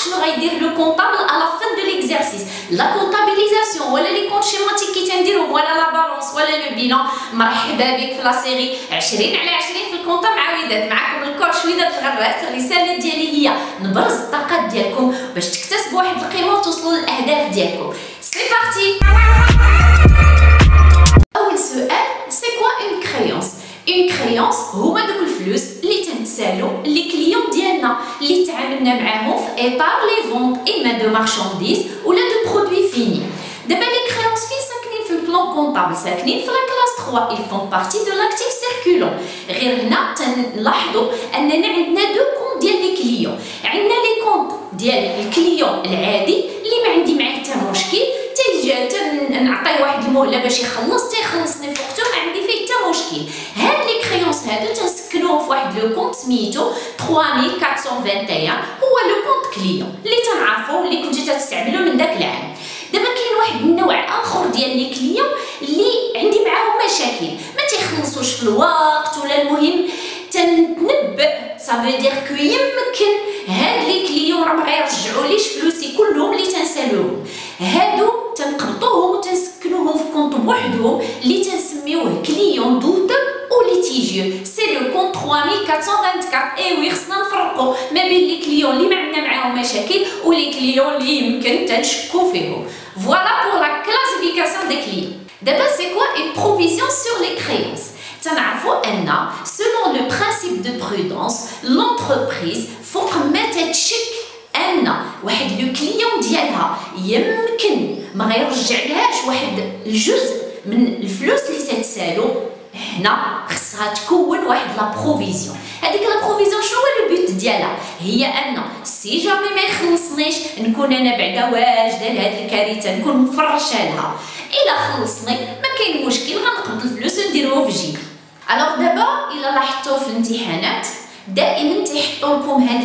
شنو غيدير لو كونطابل على فين دو ليكزارسيس لا كونطابيليزاسيون ولا لي كونط شيماتيك كي تنديرهم ولا لا بالونس ولا لو بيلان. مرحبا بك في لا سيري 20 على 20 في الكونطا مع وداد. معكم الكوتش وداد الغراس. الرساله ديالي هي نبرز الطاقات ديالكم باش تكتسبوا واحد القيمه وتوصلوا للاهداف ديالكم. سي بارتي. اول سؤال سي كوا اون كريونس؟ اون كريونس هما دوك الفلوس اللي تنتسالو لي كليون ديالنا اللي تعاملنا معاهم في ايبار لي فونت اما دو مارشانديز ولا دو برودوي فيني. دابا لي كريونس فين ساكنين في البلان كونطابل؟ ساكنين في لا كلاس 3 ils font partie de l'actif circulant. غير هنا تنلاحظوا اننا عندنا دو كونط ديال لي كليون. عندنا لي كونط ديال الكليون العادي اللي ما عندي معاه حتى مشكل، نعطيه واحد المهله باش يخلص تيخلصني في وقته ما عندي فيه حتى مشكل. هاد لي كريونس هادو تنسكنوهم في واحد لو كونط سميتو 3421 هو لو كونط كليون اللي تنعرفوه اللي كنتي تستعملوه من داك العام. دابا كاين واحد النوع اخر ديال لي كليون اللي عندي معاهم مشاكل، ما تيخلصوش في الوقت ولا المهم تنتنبأ صافي دير كو يمكن هاد لي كليون راه ما غيرجعوليش فلوسي كلهم اللي تنسالوهم. هادو تنقبضوهم وتنسكنوهم في كونط بوحدهم اللي تنسميوه كليون دوتب او ليتيجيو. سي لو كونط 3424. ايوي خصنا نفرقوا ما بين لي كليون اللي ما عندنا معاهم مشاكل ولي كليون اللي يمكن تنشكو فيهم. فوالا بور لا كلاسيفيكاسيون دي كليون. دابا سي كوا اون بروفيزيون سور لي كريونس؟ تنعرفوا ان selon le principe de prudence l'entreprise فوق ما تتشك ان واحد لو كليون ديالها يمكن ما غيرجعلهاش واحد الجزء من الفلوس اللي تتسالو، هنا خصها تكون واحد لا بروفيزيون. هذيك لا بروفيزيون شنو هو لو بوت ديالها؟ هي ان سي جامي ما يخلصنيش نكون انا بعدا واجده لهاد الكارثه، نكون مفرشه لها. الا خلصني ما كاين مشكل غنقبض الفلوس ونديروه في جيبي. الوغ دابا الا لاحظتوا في الامتحانات دائما تيحطوا لكم هاد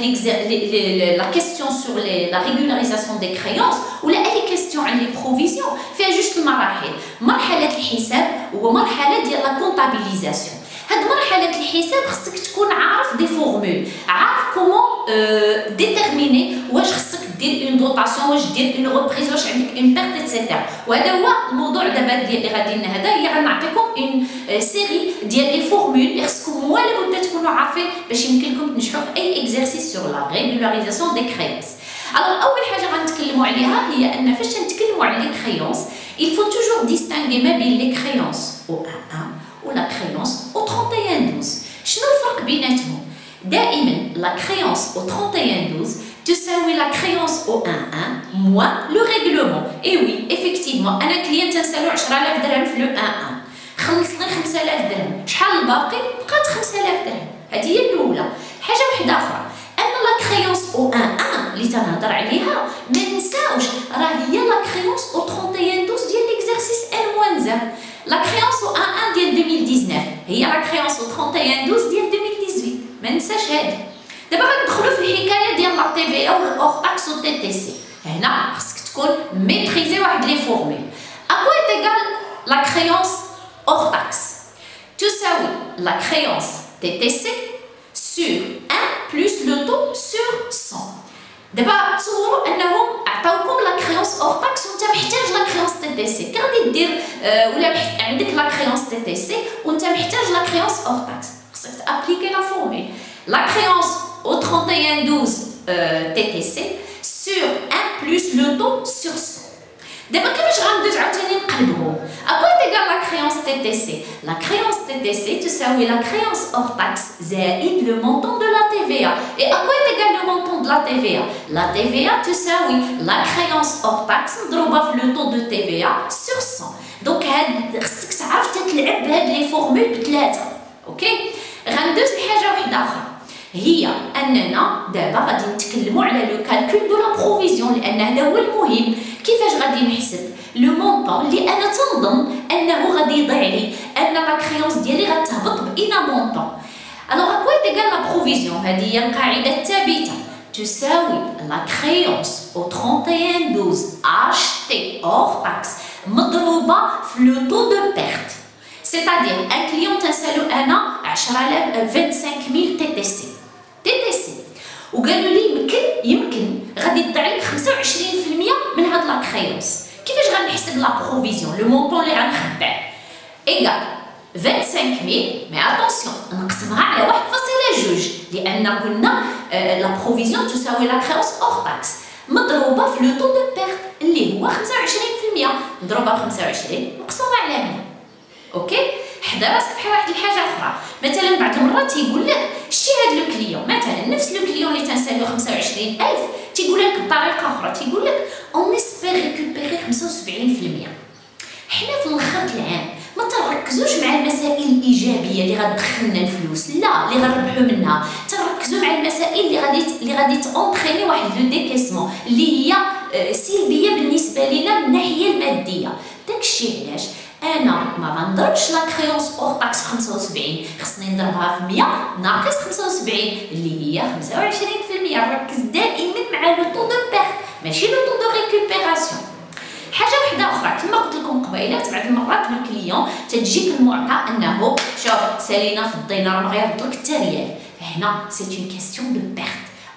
لا كيستيون سور لا ريغولاريزاسيون دي كريونس ولا اي كيستيون عن لي بروفيزيون فيها جوج المراحل، مرحله الحساب ومرحله ديال لا كونطابيليزاسيون. هاد مرحله الحساب خصك تكون عارف دي فورمول، عارف كومون ديتيرميني واش خصك دير اون دوطاسيون، واش دير اون ريبريز، واش عندك اون بيرت ايتترا. وهذا هو الموضوع دابا اللي غادي لنا. هذا هي غنعطيكم اون سيري ديال لي فورمول اللي خصكم ولا بد تكونوا عارفين باش يمكن لكم تنجحوا في اي اكزرسيس سور لا ريغولاريزاسيون دي كريونس. الوغ اول حاجه غنتكلموا عليها هي ان فاش نتكلموا على لي كريونس il faut toujours distinguer ما بين لي كريونس او 1 ولا كريونس او 3112. شنو الفرق بيناتهم؟ دائما لا كريونس او 3112 تساوي لا كريونس او 1 موان لو ريغلومون. اي وي افيكتيفمون انا كليان تنسالو 10000 درهم في لو 1 خلصني 5000 درهم، شحال الباقي؟ بقات 5000 درهم. هذه هي الاولى. حاجه واحده اخرى ان لا كريونس او 1 اللي تنهضر عليها ما ننساوش راه هي لا كريونس او 3112 ديال ليكزارسيس ان موان زيرو. لا كريونس او 1 ديال 2019 هي لا كريونس او 3112 ديال 2018. ما ننساش هذه. دابا غندخلوا في الحكايه ديال لا تي في او الاور تاكس و تي تي سي. هنا خصك تكون ميتريزي واحد لي فورمول. اكوا ايغال لا كريونس اور تاكس تساوي لا كريونس تي تي سي sur 1 plus le taux sur 100. دابا تصوروا انهم عطاوكم لا كريونس اور تاكس وانت محتاج لا كريونس تي تي سي. كي غادي دير ولا عندك لا كريونس تي تي سي وانت محتاج لا كريونس اور تاكس، خصك تابليكي لا فورمول لا كريونس au 3112 TTC sur 1 plus le taux sur 100. دابا كيفاش غندوز عاوتاني نقلبهم؟ اكوا ايغال لا كريونس تي تي سي. لا كريونس تي تي سي تساوي لا كريونس اور تاكس زائد لو مونطون دو لا تي في ا. اي اكوا ايغال لو مونطون دو لا تي في ا؟ لا تي في ا تساوي لا كريونس اور تاكس مضروبه في لو طو دو تي في ا سور 100. دونك هاد خصك تعرف تتلعب بهاد لي فورمول بثلاثه. اوكي غندوز لحاجه واحده اخرى هي اننا دابا غادي نتكلموا على لو كالكول دو لا بروفيزيون لان هذا هو المهم. كيفاش غادي نحسب لو مونطون اللي انا تنظن انه غادي يضيع لي ان لا كريونس ديالي غتهبط باينا مونطون؟ الوغ اكوا ايغال لا بروفيزيون؟ هذه هي القاعده الثابته تساوي لا كريونس او 3112 acheté hors taxe مضروبه في لو طو دو بيرت. c'est-à-dire un client تنسالو انا 10000 25000 TTC وقالوا لي يمكن غادي يضيع لك 25% من هاد لا كريونس. كيفاش غنحسب لا بروفيزيون؟ لو مونطون اللي غنخبع ايكال 25000، مي اتونسيون نقسمها على 1.2 لان قلنا لا بروفيزيون تساوي لا كريونس اور تاكس مضروبه في لو طو دو بيرت اللي هو 25%، مضروبه ب 25 مقسومه على 100. اوكي، حدا راسك بحال واحد الحاجه اخرى. مثلا بعض المرات تيقول لك شتي هاد لو كليون، مثلا نفس لو كليون اللي تنسالو 25000 تيقول لك بطريقه اخرى، تيقول لك اون اسبير ريكوبيري 75%. حنا في الاخر العام ما تركزوش مع المسائل الايجابيه اللي غتدخلنا الفلوس، لا اللي غنربحوا منها، تركزوا مع المسائل اللي غادي تونطريني واحد لو ديكيسمون اللي هي سلبيه بالنسبه لينا من الناحيه الماديه. داكشي علاش انا ما غنضربش لا كريونس اور تاكس 75، خصني نضربها في 100 ناقص 75 اللي هي 25%. نركز دائما مع لو طو دو بيرت ماشي لو طو دو ريكوبيراسيون. حاجه وحده اخرى كما قلت لكم قبيلات، بعض المرات لو كليون تجيك المعطى انه شوف سالينا في الدينار ما غيرد لك حتى ريال. هنا سي اون كيستيون دو بيرت.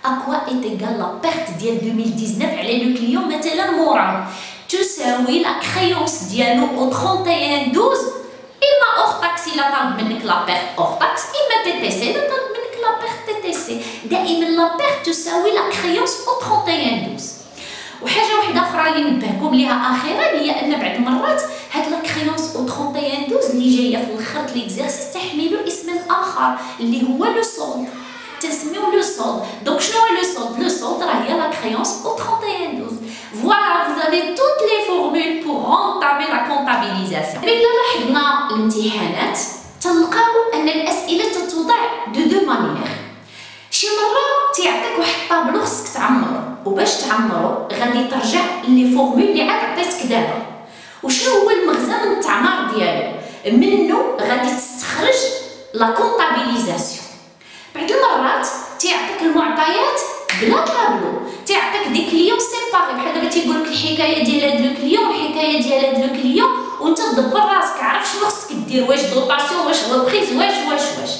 اكوا ايت ايغال لا بيرت ديال 2019 على لو كليون مثلا مورا تساوي لا كريونس ديالو او 31/12 اما اور تاكس الا طالب منك لا بيرت اور تاكس، اما تي تي سي الا طالب منك لا بيرت تي تي سي. دائما لا بيرت تساوي لا كريونس او 31/12. وحاجه واحده اخرى اللي نبهكم ليها اخيرا هي ان بعض المرات هاد لا كريونس او 31/12 اللي جايه في الاخر ليكزارسيس تحمل اسما اخر اللي هو لو سولد، تسميو لو سولد. دونك شنو هو لو سولد؟ لو سولد راه هي لا كريونس او 31/12. Voilà, vous avez toutes les formules pour entamer la comptabilisation. إلا لاحظنا الامتحانات تلقاو أن الأسئلة تتوضع دو مانيير. شي مرة تيعطيك واحد الطابلو خصك تعمرو، وباش تعمرو غادي ترجع لي فورمول اللي عاد عطيتك دابا. وشنو هو المغزى من التعمار ديالو؟ منو غادي تستخرج لا كونطابيليزاسيون. بعض المرات تيعطيك المعطيات بلا طابلو، تيعطيك دي كليون سيباري، بحال دابا تيقول لك الحكايه ديال هاد لو كليون والحكايه ديال هاد لو كليون، وانت تدبر راسك عارف شنو خصك دير، واش دوطاسيون واش ريبريز واش.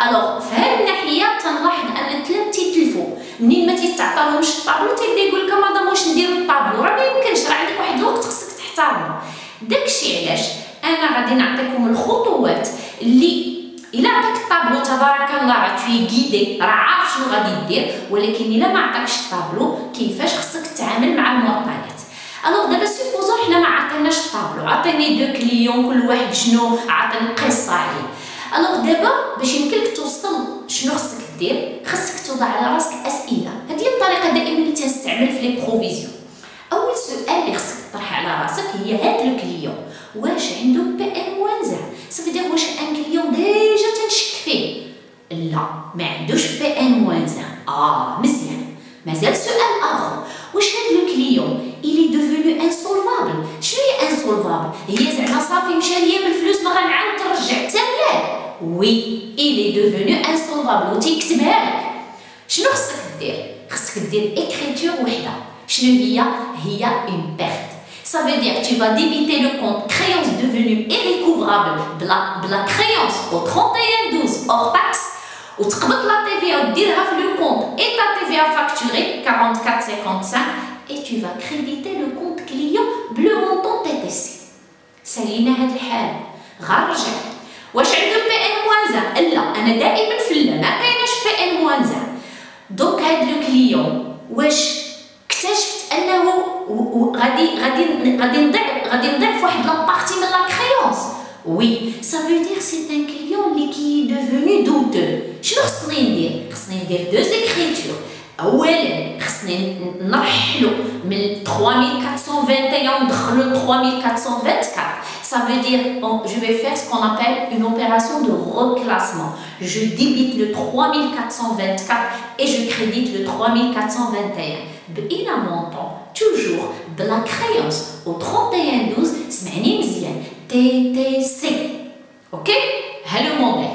الوغ في هاد الناحيه تنلاحظ ان التلام تيتلفوا منين ما تيتعطاوهمش الطابلو تيبدا يقول لك مدام واش نديرو الطابلو، راه ما يمكنش، راه عندك واحد الوقت خصك تحترمو. داكشي علاش انا غادي نعطيكم الخطوات اللي الا عطاك الطابلو تبارك الله راه توي غيدي، راه عارف شنو غادي دير، ولكن الا ما عطاكش الطابلو كيفاش خصك تتعامل مع المعطيات. الوغ دابا سيبوزون حنا ما عطيناش الطابلو، عطيني دو كليون كل واحد شنو عطاني قصه عليه. الوغ دابا باش يمكنلك توصل شنو خصك دير، خصك توضع على راسك اسئله. هذه هي الطريقه دائما اللي تنستعمل في لي بروفيزيون. اول سؤال اللي خصك تطرح على راسك هي هاد لو كليون واش عنده بي ان موان زيرو، صافي واش ان كليون ديجا تنشك فيه؟ لا ما عندوش بي ان موان زيرو. مزيان. مازال سؤال اخر، واش هاد لو كليون إلي دوفونو انسولفابل؟ شنو هي انسولفابل؟ هي زعما صافي مشى ليا بالفلوس ما غنعاود ترجع حتى ريال؟ وي إلي دوفونو انسولفابل وتيكتبها لك. شنو خصك دير؟ خصك دير écriture وحده. شنو هي؟ هي une perte. Ça veut dire tu vas débiter le compte créance devenue irrécouvrable de la créance au 31/12 hors taxe وتقبض لا TVA وديرها في لو كونت et ta TVA facturée 44,55 et tu vas créditer le compte client bleu montant TTC. سالينا هاد الحالة غير رجع. واش عنده بي ان موان زيرو؟ لا انا دائما في لا ما كايناش بي ان موان زيرو. دونك هاد لو كليون واش اكتشفت انه غادي نضيع في واحد لابارتي من لا كريونس؟ وي سا فو دير سي ان كليون اللي كي ديفوني دوتو. شنو خصني ندير؟ خصني ندير دو زيكريتور. اولا خصني نرحلو من 3421 ندخلو ل 3424. Ça veut dire, je vais faire ce qu'on appelle une opération de reclassement. Je débite le 3424 et je crédite le 3421. بقينا montant toujours de la créance au 31/12 سمعني مزيان TTC. اوكي ها لو موديل.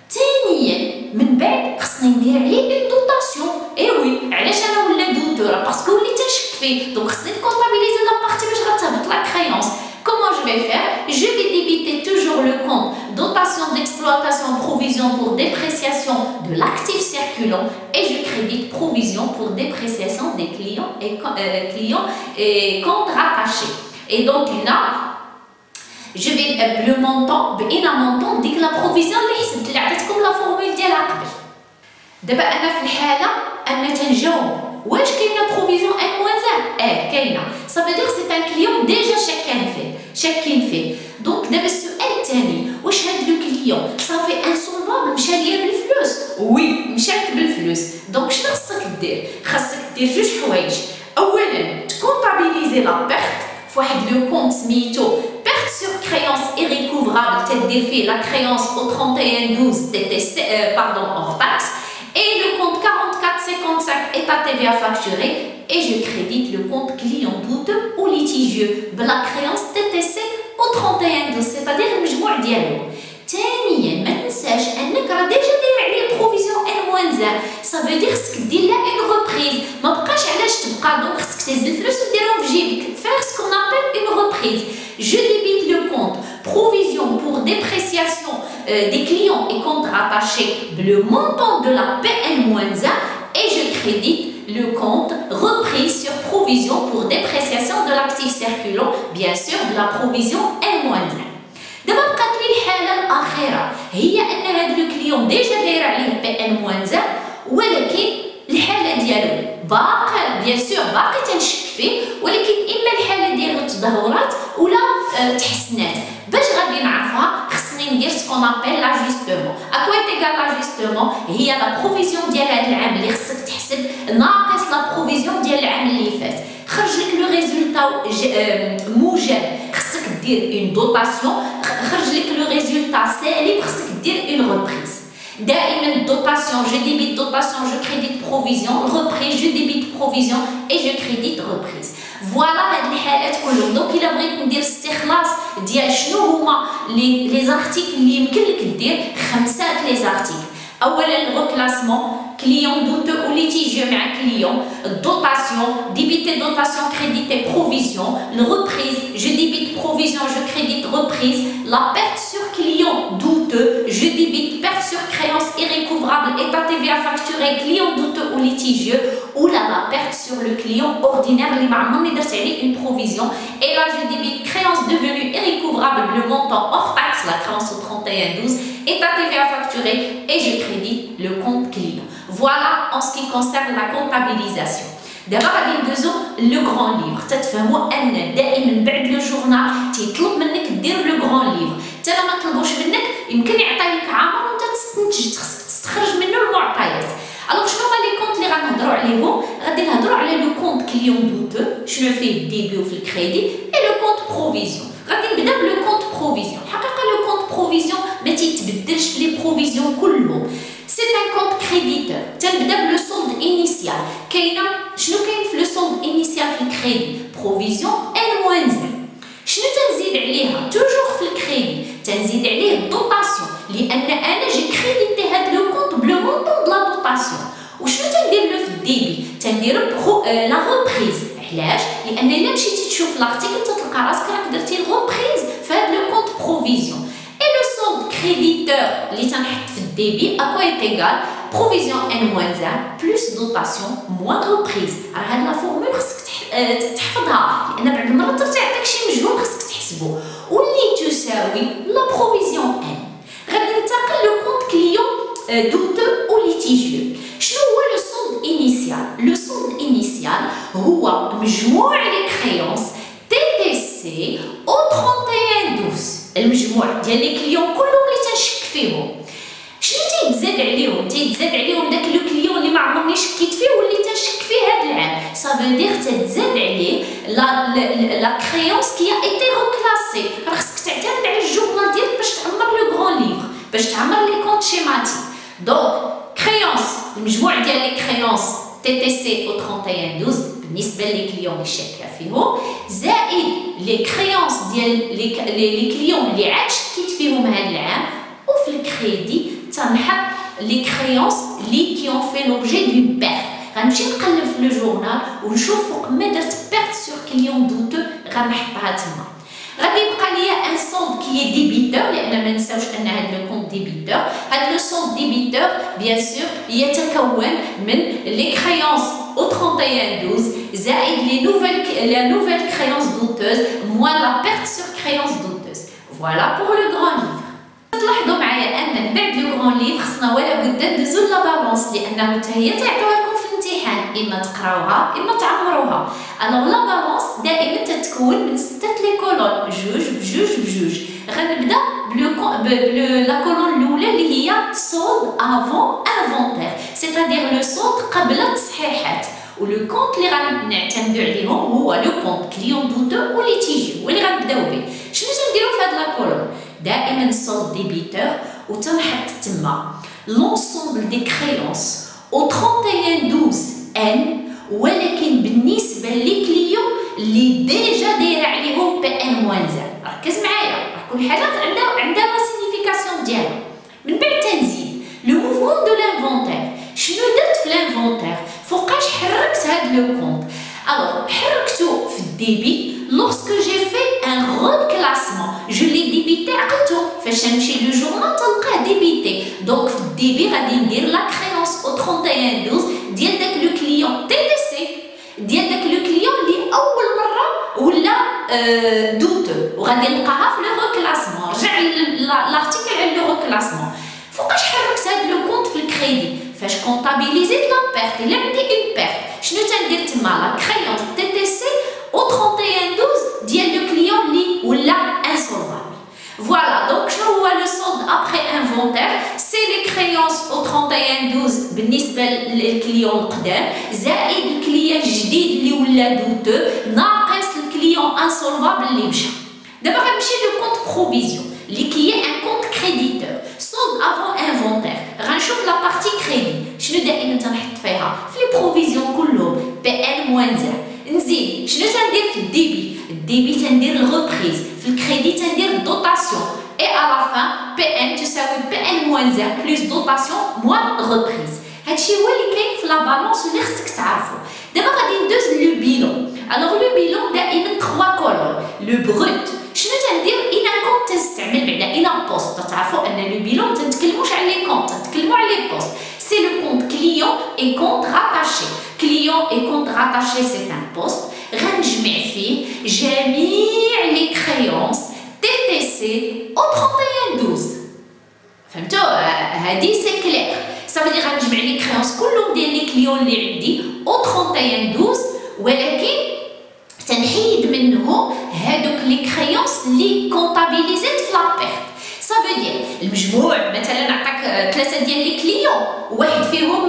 ثانيا من بعد خصني ندير عليه اون دوطاسيون. اي وي علاش انا ولا دوتور؟ باسكو وليت تنشك فيه، دونك خصني نكونطابيليزي لا بارتي باش غتهبط لا كريونس. Comment je vais faire? Je vais débiter toujours le compte dotation d'exploitation provision provision pour dépréciation de l'actif circulant et je crédite provision pour dépréciation des clients et comptes rattachés. Et donc là, je vais le montant, ديك لا بروفيزيون اللي حسبت اللي عطيتكم لا فورمول ديالها قبل. دابا انا في الحاله ان تنجاوب واش كاينه بروفيزيون ان موان كاينه. Ça veut dire c'est un client déjà شاكين فيه. دونك دابا السؤال الثاني، واش هاد لو كليون صافي انسولفابل مشى ليا بالفلوس؟ وي مشات بالفلوس. دونك شنو خصك دير؟ خاصك دير جوج حوايج. اولا تكونطابيليزي لا بيرت فواحد لو كونت سميتو perte sur créance irrécouvrable, تدير فيه la créance au 31/12 TTC, pardon, hors taxe, et le compte 4455 est à TVA facturé et je crédite le compte client douteux ou litigieux de la créance TTC au 31/12, c'est-à-dire المجموع ديالو. ثانيا ما تنساش انك راه ديجا داير عليه بروفيزيون ان-1، ça veut dire خصك دير لها اون ريبريز، ما بقاش علاش تبقى، دونك خصك تهز الفلوس وديرهم في جيبك، faire ce qu'on appelle une reprise. Je débite le compte provision pour dépréciation des clients et comptes rattachés le montant de la PN-1 et je crédite le compte reprise sur provision pour dépréciation de l'actif circulant, bien sûr de la provision N-1. دابا بقات لي الحاله الاخيره، هي ان هذا الكليون ديجا داير عليه PN-1 ولكن الحاله ديالو باقي بيان سور باقي تنشك فيه، ولكن اما الحاله ديالو تدهورات ولا تحسنات. باش غادي نعرفها خصني ندير سكون ابل لاجستومون. اكوا تيغال لاجستومون؟ هي لا بروفيزيون ديال هذا العام اللي خصك تحسب ناقص لا بروفيزيون ديال العام اللي فات. خرج لك لو ريزولتا موجب، خصك دير اون دوطاسيون. خرج لك لو ريزولتا سالب، خصك دير اون ريبريز. دائما الدوطاسيون جو ديبيت دوطاسيون جو كريديت بروفيزيون، ريبريز جو ديبيت بروفيزيون اي جو كريديت ريبريز. فوالا هاد الحالات كلهم. دونك الا بغيت ندير استخلاص ديال شنو هما لي زارتيكل اللي يمكن لك دير، 5 لي زارتيكل. اولا الريكلاسمون client douteux ou litigieux مع client, dotation, débiter dotation, créditer provision, le reprise, je débite provision, je crédite reprise, la perte sur client douteux, je débite perte sur créance irrécouvrable, état TVA facturé, client douteux ou litigieux, ou là la perte sur le client ordinaire, une provision, et là je débite créance devenue irrécouvrable, le montant hors taxe, la créance au 31/12, état TVA facturé, et je crédite le compte client. Voilà en ce qui concerne la comptabilisation. D'abord, le grand livre. تتفهموا ان دائما بعد لو جورنال تيطلب منك دير لو غران ليفر. حتى ما طلبوش منك يمكن يعطيك عامر وانت تستخرج منه المعطيات. الوغ شنو هما لي كونت اللي غنهضروا عليهم؟ غادي نهضروا على لو كونت كليون دوتو، شنو فيه الديبي وفي الكريدي، اي لو كونت بروفيزيون. غادي نبدا بلو كونت بروفيزيون. الحقيقه لو كونت بروفيزيون ما تيتبدلش في لي بروفيزيون كلهم. C'est un compte créditeur. تنبدا بلو solde initial. كاينه شنو كاين في لو solde initial في الكريدي؟ بروفيزيون N-1. شنو تنزيد عليها؟ توجور في الكريدي تنزيد عليه الدوطاسيون، لان انا جي كريديتي هاد لو كونت بلو مونطون دو لا دوطاسيون. وشنو تندير له في الديبي؟ تندير لا ريبريز. علاش؟ لان الا مشيتي تشوف لارتيكل تلقى راسك راك درتي الريبريز في هاد لو كونت بروفيزيون. Et le solde créditeur, اللي تنحط في الديبي à quoi est égal provision N-1 plus dotation moins reprise. راه هاد لا فورمول خصك تحفظها، لان بعض المرات تعطيك شي مجهول خصك تحسبو، واللي تساوي لا بروفيزيون N. غادي ننتقل لو كونت كليون douteux ou litigieux. شنو هو لو solde initial؟ لو solde initial هو مجموع لي كريونس TTC au 31/12. المجموع ديال لي كليون كلهم اللي تنشك فيهم. شنو تيتزاد عليهم؟ تيتزاد عليهم داك لو كليون اللي ما عمرني شكيت فيه واللي تنشك فيه هذا العام. سافو دير تتزاد عليه لا كريونس كي ايتي روكلاسي. راه خصك تعتمد على الجورنال ديالك باش تعمر لو غران ليفر، باش تعمر لي كونت شيماتيك. دونك كريونس المجموع ديال لي كريونس TTC au 31/12 بالنسبه لي كليون اللي شاكه فيهم، زائد لي كريونس ديال لي كليون اللي عاد شكيت فيهم هذا العام، وفي الكريدي تنحط لي كريونس اللي كيون في لوبجي دون بيرت. غنمشي نقلب في لو جورنال ونشوف فوق ما درت بيرت سور كليون دوتو غنحطها تما. غادي يبقى ليا ان سولد كي ديبيتور، لان ما نساوش ان هذا لو كونت ديبيتور débiteur. Le solde débiteur, bien sûr, يتكون من les créances au 31/12 زائد la nouvelle créance douteuse moins la perte sur créance douteuse. Voilà pour le grand livre. تلاحظوا معايا ان من بعد لو غران ليفر خصنا ولا بد ندوزو لا بالونس لانه حتى هي تعطيوها لكم في الامتحان اما تقراوها اما تعمروها. الوغ لا بالونس دائما تتكون من 6 لي كولون جوج بجوج بجوج. غنبدا لا كولون الاولى اللي هي سولد افون انفونتير سيتادير لو سولد قبل التصحيحات ولو كونت اللي غنعتمدوا عليهم هو لو كونت كليون دوتو وليتيجي هو اللي غنبداو به. شنو تنديروا في هاد لا كولون؟ دائما solde débiteur وتنحط تما l'ensemble des créances au 31/12 N ولكن بالنسبة للكليون اللي ديجا دايره عليهم PN-1. ركز معايا كل حاجة عندها لا سيغنيفيكاسيون ديالها. من بعد تنزيد لو موفمون دو لانفونتير. شنو درت في لانفونتير؟ فوقاش حركت هاد لو كونت؟ الوغ حركتو في الديبي lorsque j'ai fait un reclassement. Je l'ai débité عقلتو فاش نمشي لو جورنال تلقاه ديبيتي. دونك في الديبي غادي ندير لا كريونس او 31/12 ديال داك لو كليون تي تي سي ديال داك لو كليون اللي اول مره ولا دوتو وغادي نلقاها في لو ريكلاسمون. رجع لارتيكل على لو ريكلاسمون. فوقاش حركت هاد لو كونت في الكريدي؟ فاش كونطابيليزيت لا بيرت. الا عندي اون بيرت شنو تندير تما؟ لا كريونس تي تي سي au 31/12 ديال لو كليون اللي ولا انسولفابل. فوالا دونك شنو هو لو سولد ابري انفونتير؟ سي لي كريونس au 31/12 بالنسبه للكليون القدام زائد الكليون الجديد اللي ولا دوتو ناقص الكليون انسولفابل اللي مشى. دابا غنمشي لو كونت بروفيزيون اللي كي ان كونت كريديتور سولد افون انفونتير. غنشوف لا بارتي كريدي شنو دائما تنحط فيها في لي بروفيزيون كلهم PN-1. نزيد شنو تندير في الديبي تندير الريبريز في الكريدي تندير الدوطاسيون اي على فان PN تساوي PN-1 بلس دوطاسيون موان ريبريز. هادشي هو اللي كاين في لا بالونس اللي خصك تعرفو. دابا غادي ندوز لو بيلون. الوغ لو بيلون دائما 3 كولون. لو بروت شنو تندير؟ انا كونت تستعمل بعدا انا بوست. تعرفوا ان لو بيلون تنتكلموش على لي كونت تنتكلموا على لي بوست. سي لو كونت كليون اي كونت راتاشي. كليون اي كونت راتاشي سي ان بوست غنجمع فيه جميع لي كريونس تي تي سي او 31/12. فهمتوا؟ هادي سي كلير. صافي غنجمع لي كريونس كلهم ديال لي كليون اللي عندي او 31/12 ولكن تنحيد منهم هادوك لي كريونس اللي كونطابيليزيت في لابيرت. صافي دير المجموع مثلا عطاك 3 ديال لي كليون واحد فيهم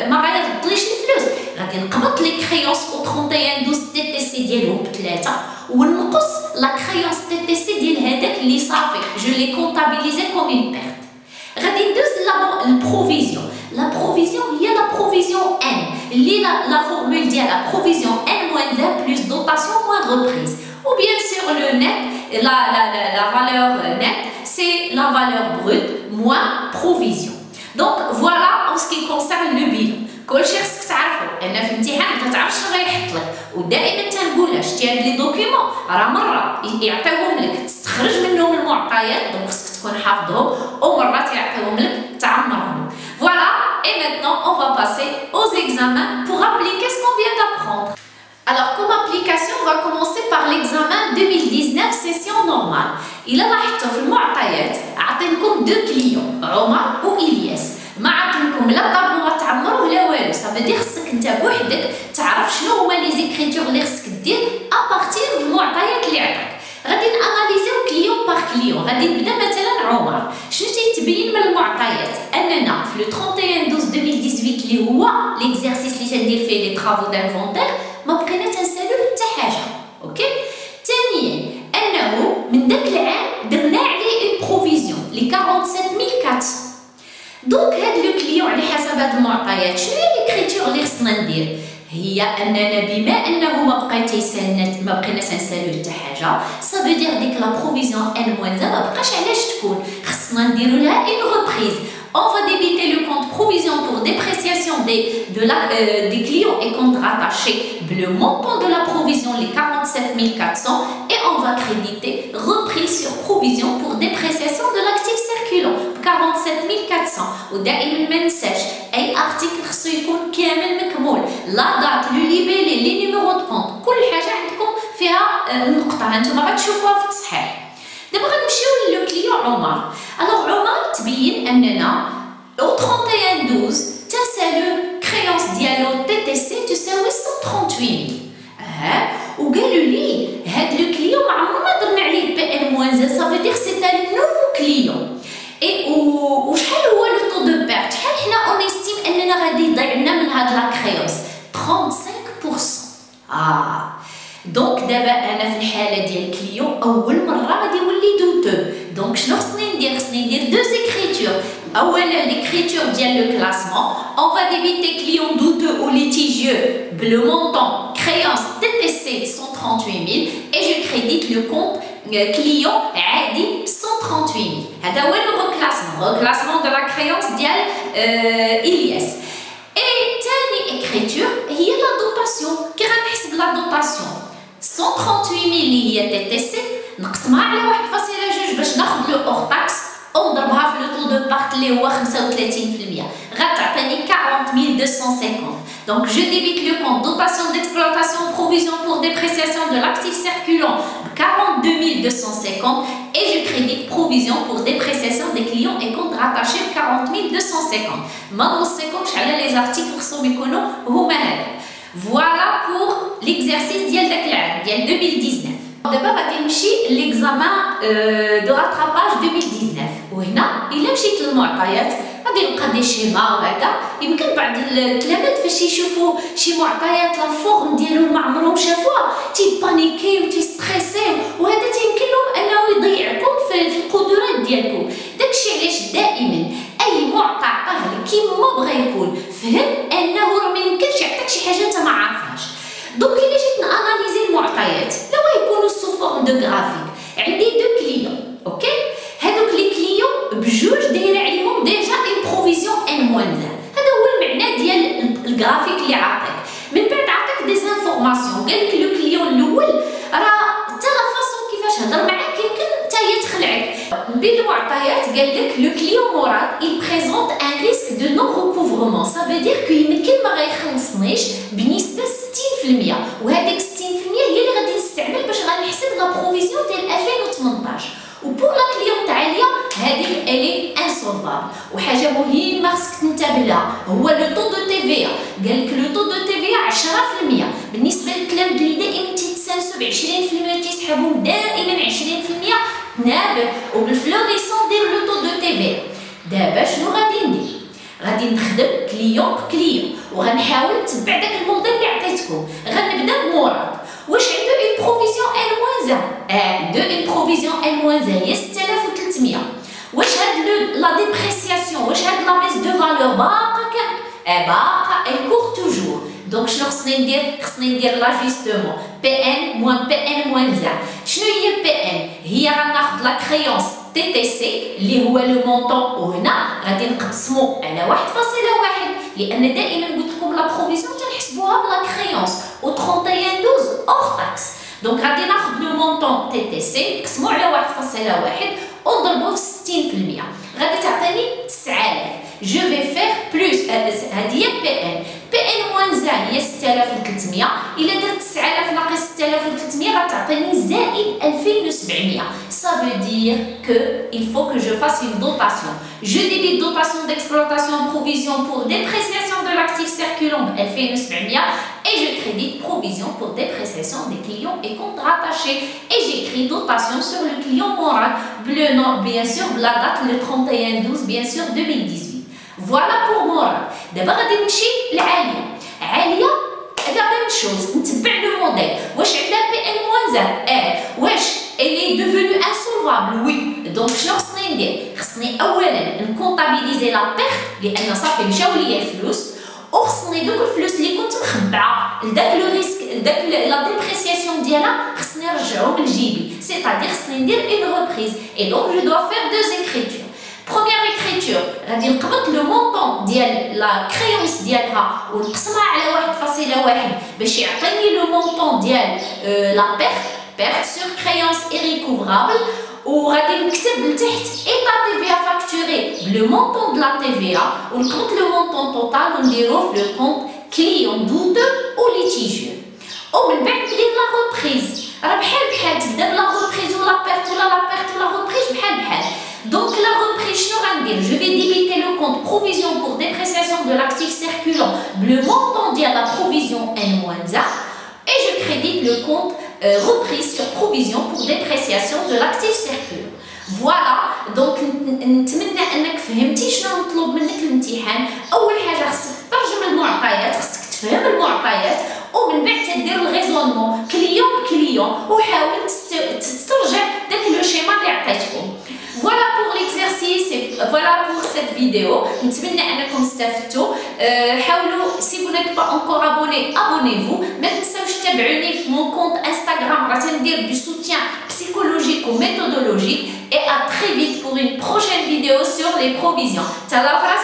ما غيردليش الفلوس غادي نقبض لي كريونس او 31/12 تي تي سي ديالهم ب3 ونقص لا كريونس تي تي سي ديال هذاك اللي صافي جو لي كونطابيليزي كوم اون بيرت. غادي ندوز للبروفيزيون. لا بروفيزيون هي لا بروفيزيون ان اللي لا فورمول ديالها بروفيزيون N-1 بلس دوطاسيون موان ريبريز. و بيان سور لو نت la valeur nette c'est la valeur brute moins provision. Donc voilà en ce qui concerne le bilan. كلشي خصك تعرفو لان في الامتحان ما كتعرفش شنو غيحط لك ودائما تنقولها شتي هاد لي دوكيومون راه مره يعطيوهم لك تستخرج منهم المعطيات دونك خصك تكون حافظهم ومرات يعطيوهم لك تعمرهم. Voilà et maintenant on va passer aux examens pour appliquer ce qu'on vient d'apprendre. Alors comme application on va commencer par l'examen 2019 session normale. إلا لاحظتوا في المعطيات عطينكم دو كليون عمر وإلياس ما عطينكم لا طابلو غتعمروه لا والو. صافي دي خصك انت بوحدك تعرف شنو هما لي زيكريتور اللي خصك دير ابارتير من المعطيات اللي عطاك. غادي ناناليزيو كليون باغ كليون. غادي نبدا مثلا عمر. شنو تيتبين من المعطيات اننا في لو 31/12/2018 اللي هو ليكزارسيس اللي تندير فيه لي طرافو دانفونتير ما بقينا تنسالو حتى حاجه. اوكي ثانيا انه من داك العام درنا عليه اون بروفيزيون لي 47400. دونك هاد لو كليون على حسب هاد المعطيات شنو هي ليكريتور اللي خصنا ندير؟ هي اننا بما انه ما بقينا تنسالو حتى حاجه صافي دير ديك لا بروفيزيون N-1 ما بقاش علاش تكون خصنا نديرو لها اون ريبريز. On va débiter le compte provision pour dépréciation des clients et comptes rattachés, le montant de la provision, les 47 400, et on va créditer reprise sur provision pour dépréciation de l'actif circulant, 47 اكسون. ودائما ما ننساش اي ارتيكل خصو يكون كامل مكمول، لا دات لو ليبيلي لي نيميرو دو كونط، كل حاجه عندكم فيها النقطه هانتوما غتشوفوها في التصحيح. دابا غنمشيو لو كليون عمر. الوغ عمر تبين اننا او 31/12 تنسالو كريونس ديالو تي تي سي تساوي 138,000. وقالوا لي هاد لو كليون ما عمرنا درنا عليه بي ان موان زد، سا فو دير سي ان نوفو كليون. اي وشحال هو لو طو دو بيرت؟ شحال حنا اون استيم اننا غادي يضيع لنا من هاد لا كريونس؟ 35%. دونك دابا انا في الحاله ديال كليون اول مره غادي يولي دوتو. دونك شنو خصني ندير؟ خصني ندير دو زيكريتور. اولا ليكريتور ديال لو كلاسمون، اون فا ديبيتي كليون دوتو او ليتيجيو بلو مونطون كريونس تي تي سي 138,000 et je crédite le compte client عادي 138,000. هذا هو لو reclassement de la créance ديال إلياس. et ثاني écriture هي لا دوطاسيون. كي غنحسب لا دوطاسيون 138,000 اللي هي تي تي سي نقسمها على 1.2 باش ناخذ لو اور تاكس ونضربها في لو طو دو بارت اللي هو 35%، غتعطيني 40,250. Donc je débite le compte dotation d'exploitation provision pour dépréciation de l'actif circulant 42,250 et je crédite provision pour dépréciation des clients et comptes rattachés 40,250. ما نوصيكمش على les articles خصهم يكونوا هما هذا. Voilà pour l'exercice ديال داك العام ديال 2019. دابا غادي نمشي ليكزامان دو راتراباج 2019. وهنا الا مشيت للمعطيات غادي نلقى دي شيما وهذا. يمكن بعض التلاميذ فاش يشوفوا شي معطيات لا فورم ديالهم ما عمرهم شافوها تيبانيكيو وتيستريسيو، وهذا تيمكن لهم انه يضيعكم في القدرات ديالكم. داكشي علاش دائما اي معطى عطاه لك كيما بغا يكون فهم انه راه ما يمكنش يعطيك شي حاجه انت ما عارفهاش. دونك الا جيت ناناليزي المعطيات لو يكونوا سو فورم دو غرافيك، عندي دو كليون اوكي. هادوك لي كليون بجوج دايره عليهم ديجا اون بروفيزيون ان موان زان. هذا هو المعنى ديال الغرافيك اللي عاطيك. من بعد عطاك دي زانفورماسيون، قال لك لو كليون الاول راه حتى لا فاصون كيفاش هضر معاك يمكن حتى هي تخلعك. من بين المعطيات قال لك لو كليون مراد il présente un risque de non recouvrement. ça veut dire que يمكن ما غيخلصنيش بنسبه 60%، وهذيك 60% هي اللي غادي نستعمل باش غنحسب لا بروفيزيون ديال 2018. وبور لا كليونط عاليه هذه الي انسولفابل. وحاجه مهمه خصك تنتبه لها هو لو طو دو تي في. قال لك لو طو دو تي في 10%. بالنسبه للتلاميذ اللي دائما تيتسانسوا ب 20% تيسحبوا دائما 20%، تنابه وبالفلوريسون دير لو طو دو تي في. دابا شنو غادي ندير؟ غادي نخدم كليون بكليون وغنحاول نتبع داك الموديل اللي عطيتكم. غنبدا بمراد. واش عنده اون بروفيزيون ان موان زان؟ عنده اون بروفيزيون ان موان زان هي 6300. واش هاد لا ديبريسياسيون واش هاد لا بيس دو فالور باقا باقا اي كور توجور. دونك شنو خصني ندير؟ خصني ندير لاجستومون بي ان موان بي ان موان زان. شنو هي بي ان؟ هي غناخذ لا كريونس تي تي سي اللي هو لو مونطون، وهنا غادي نقسمو على 1.1 لان دائما قلت لكم لا بروفيزيون تنحسبوها بلا كريونس و 31/12 اور تاكس. دونك غادي ناخذ لو مونطون تي تي سي نقسمو على 1.1 ونضربوه في 60%، غادي تعطيني 9000. جو في فير بلوس هذه هي بي ان. بي ان موان زان هي 6300. الا درت 9000 ناقص 6300 غتعطيني زائد 2700. Ça veut dire que il faut que je fasse une dotation. Je débite dotation d'exploitation provision pour dépréciation de l'actif circulant 2700 et je crédite provision pour dépréciation des clients et comptes rattachés. Et j'écris dotation sur le client moral, bleu non, bien sûr, la date le 31/12 bien sûr 2018. Voilà pour moral. D'abord غادي نمشي لعاليه. عاليه لا ميم شوز، نتبع لو موديل. واش عندها بي ان موان زان؟ واش الي ديفونو انسولفابل؟ وي. دونك شنو خصني ندير؟ خصني اولا نكونطابيليزي لا بيرت لان صافي مشاو ليا الفلوس، وخصني دوك الفلوس اللي كنت مخبعه لداك لو ريسك داك لا ديبريسياسيون ديالها خصني نرجعهم لجيبي. سيتادير خصني ندير اون ريبريز اي دونك جو دوا فير دو زيكريتور. Première écriture غادي نقبض لو مونطون ديال لا كريونس ديالها ونقسمها على 1.1 باش يعطيني لو مونطون ديال لا بيرت سور كريونس ايريكوفرابل. وغادي نكتب لتحت ايطا تي في فاكتوري le montant de la TVA, on compte le montant total, on dit le compte client douteux ou litigieux. ومن بعد ندير لا reprise. راه بحال تبدا بلا reprise ولا perte ولا la perte ولا reprise بحال. Donc la reprise شنو غندير؟ Je vais débiter le compte provision pour dépréciation de l'actif circulant, le montant ديال la provision N-1 et je crédite le compte reprise sur provision pour dépréciation de l'actif circulant. Voilà, donc نتمنى انك فهمتي شنو مطلوب منك الامتحان. اول حاجه خصك تترجم المعطيات، خصك تفهم المعطيات ومن بعد تدير الغيزونمون كليون بكليون وحاول تسترجع داك لو شيما اللي عطيتكم. Voilà pour l'exercice et voilà pour cette vidéo. نتمنى انكم استفدتوا. حاولوا si vous n'êtes pas encore abonné, abonnez-vous. ما تنساوش تتابعوني في mon compte Instagram راه تندير du soutien psychologique ou méthodologique et à très vite pour une prochaine vidéo sur les provisions. Tchau.